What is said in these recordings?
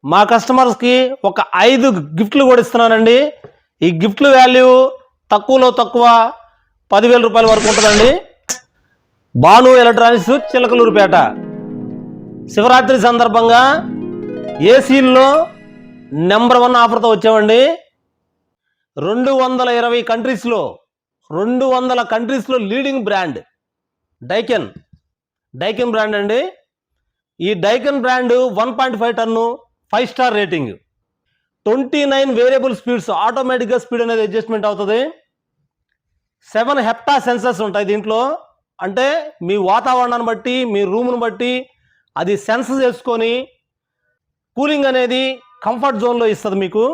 మా కస్టమర్స్కి ఒక 5 గిఫ్ట్లు కూడా ఇస్తున్నానండి. ఈ గిఫ్ట్ల వాల్యూ తక్కువలో తక్కువ 10,000 రూపాయల వరకు ఉంటుందండి. భాను ఎలక్ట్రానిక్స్, చిలకలూరుపేట. శివరాత్రి సందర్భంగా ఏసీల్లో నెంబర్ 1 ఆఫర్తో వచ్చామండి. 220 కంట్రీస్లో 200 కంట్రీస్లో లీడింగ్ బ్రాండ్ డైకెన్ బ్రాండ్ అండి. ఈ Daikin brand 1.5 ton, 5 star rating, 29 variable speeds, ఆటోమేటిక్గా స్పీడ్ అనేది అడ్జస్ట్మెంట్ అవుతుంది. 7 హెప్టా సెన్సర్స్ ఉంటాయి దీంట్లో. అంటే మీ వాతావరణాన్ని బట్టి, మీ రూమ్ను బట్టి అది సెన్స్ చేసుకొని కూలింగ్ అనేది కంఫర్ట్ జోన్లో ఇస్తుంది మీకు.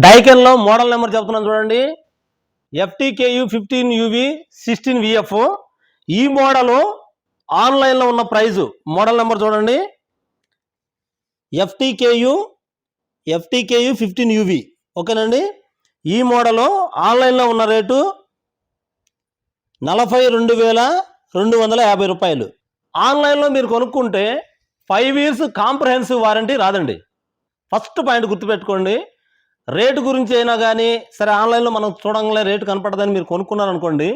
డైకెన్లో మోడల్ నెంబర్ చెప్తున్నాను చూడండి, FTKU 15UV 16VF. ఈ మోడలు ఆన్లైన్లో ఉన్న ప్రైజు, మోడల్ నెంబర్ చూడండి, FTKU 15UV. ఓకేనండి. ఈ మోడలు ఆన్లైన్లో ఉన్న రేటు 42,250 రూపాయలు. ఆన్లైన్లో మీరు కొనుక్కుంటే 5 years కాంప్రహెన్సివ్ వారంటీ రాదండి. ఫస్ట్ పాయింట్ గుర్తుపెట్టుకోండి. రేటు గురించి అయినా కానీ సరే, ఆన్లైన్లో మనం చూడంగానే రేటు కనపడదని మీరు కొనుక్కున్నారనుకోండి,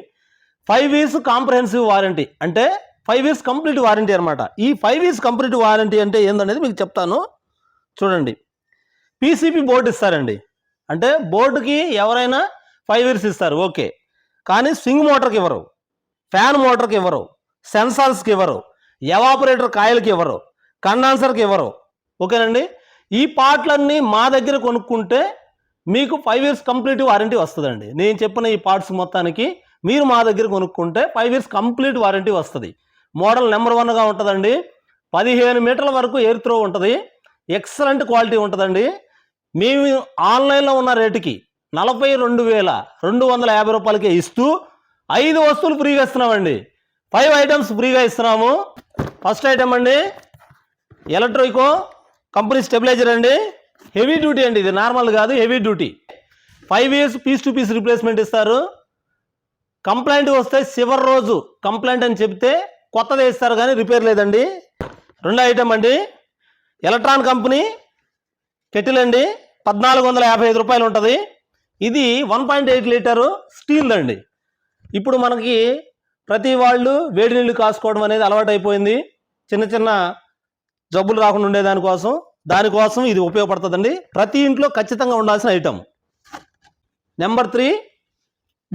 5 years కాంప్రహెన్సివ్ వారంటీ అంటే 5 years కంప్లీట్ వారంటీ అనమాట. ఈ 5 years కంప్లీట్ వారంటీ అంటే ఏందనేది మీకు చెప్తాను చూడండి. PCB బోర్డు ఇస్తారండి. అంటే బోర్డుకి ఎవరైనా 5 years ఇస్తారు, ఓకే. కానీ స్వింగ్ మోటార్కి ఇవ్వరు, ఫ్యాన్ మోటార్కి ఇవ్వరు, సెన్సార్స్కి ఇవ్వరు, ఎవాపరేటర్ కాయిల్కి ఇవ్వరు, కండెన్సర్కి ఇవ్వరు. ఓకేనండి. ఈ పార్ట్లన్నీ మా దగ్గర కొనుక్కుంటే మీకు 5 years కంప్లీట్ వారంటీ వస్తుందండి. నేను చెప్పిన ఈ పార్ట్స్ మొత్తానికి మీరు మా దగ్గర కొనుక్కుంటే 5 years కంప్లీట్ వారంటీ వస్తుంది. మోడల్ నెంబర్ 1గా ఉంటుందండి. 15 మీటర్ల వరకు ఎయిర్ త్రో ఉంటుంది. ఎక్సలెంట్ క్వాలిటీ ఉంటుందండి. మేము ఆన్లైన్లో ఉన్న రేటుకి 42,250 రూపాయలకే ఇస్తూ 5 వస్తువులు ఫ్రీగా ఇస్తున్నామండి. 5 ఐటమ్స్ ఫ్రీగా ఇస్తున్నాము. ఫస్ట్ ఐటమ్ అండి, ఎలక్ట్రికో కంపెనీ స్టెబిలైజర్ అండి. హెవీ డ్యూటీ అండి, ఇది నార్మల్ కాదు, heavy duty. 5 years piece to piece replacement ఇస్తారు. కంప్లైంట్ వస్తే చివరి రోజు కంప్లైంట్ అని చెప్తే కొత్తది ఇస్తారు, కానీ రిపేర్ లేదండి. రెండో ఐటమ్ అండి, ఎలక్ట్రాన్ కంపెనీ కెటిల్ అండి. 1,455 రూపాయలు ఉంటుంది. ఇది 1.8 లీటరు స్టీల్ అండి. ఇప్పుడు మనకి ప్రతి వాళ్ళు వేడి నీళ్ళు కాసుకోవడం అనేది అలవాటు అయిపోయింది. చిన్న చిన్న జబ్బులు రాకుండా ఉండే దానికోసం ఇది ఉపయోగపడుతుందండి. ప్రతి ఇంట్లో ఖచ్చితంగా ఉండాల్సిన ఐటమ్. నెంబర్ 3,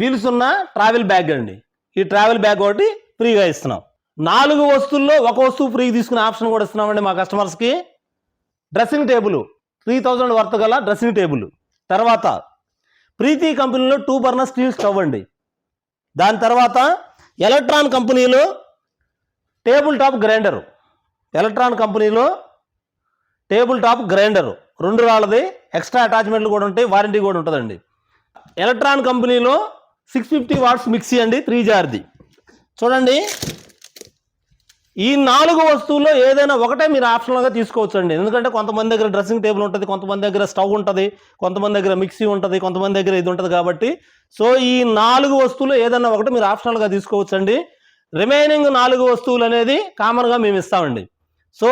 వీల్స్ ఉన్న ట్రావెల్ బ్యాగ్ అండి. ఈ ట్రావెల్ బ్యాగ్ ఒకటి ఫ్రీగా ఇస్తున్నాం. 4 వస్తువుల్లో 1 వస్తువు ఫ్రీ తీసుకునే ఆప్షన్ కూడా ఇస్తున్నామండి మా కస్టమర్స్కి. డ్రెస్సింగ్ టేబుల్ 3,000 వర్త్ గల డ్రెస్సింగ్ టేబుల్. తర్వాత ప్రీతి కంపెనీలో 2 బర్నర్ స్టీల్ స్టవ్ అండి. దాని తర్వాత ఎలక్ట్రాన్ కంపెనీలో టేబుల్ టాప్ గ్రైండరు. ఎలక్ట్రాన్ కంపెనీలో టేబుల్ టాప్ గ్రైండరు 2 రాళ్ళది, ఎక్స్ట్రా అటాచ్మెంట్లు కూడా ఉంటాయి, వారంటీ కూడా ఉంటుందండి. ఎలక్ట్రాన్ కంపెనీలో 650 వాట్స్ మిక్సీ అండి, 3 జార్ది. చూడండి, ఈ 4 వస్తువుల్లో ఏదైనా ఒకటే మీరు ఆప్షనల్గా తీసుకోవచ్చు అండి. ఎందుకంటే కొంతమంది దగ్గర డ్రెస్సింగ్ టేబుల్ ఉంటుంది, కొంతమంది దగ్గర స్టవ్ ఉంటుంది, కొంతమంది దగ్గర మిక్సీ ఉంటుంది, కొంతమంది దగ్గర ఇది ఉంటుంది. కాబట్టి సో ఈ 4 వస్తువులు ఏదైనా ఒకటి మీరు ఆప్షనల్గా తీసుకోవచ్చు అండి. రిమైనింగ్ 4 వస్తువులు అనేది కామన్గా మేము ఇస్తామండి. సో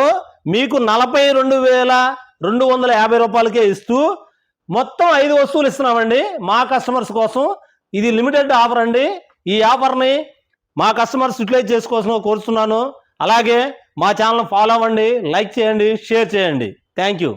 మీకు 42,250 రూపాయలకే ఇస్తూ మొత్తం 5 వస్తువులు ఇస్తున్నామండి మా కస్టమర్స్ కోసం. ఇది లిమిటెడ్ ఆఫర్ అండి. ఈ ఆఫర్ని మా కస్టమర్స్ యూటిలైజ్ చేసుకోవాల్సిన కోరుతున్నాను. అలాగే మా ఛానల్ ఫాలో అవ్వండి, లైక్ చేయండి, షేర్ చేయండి. Thank you.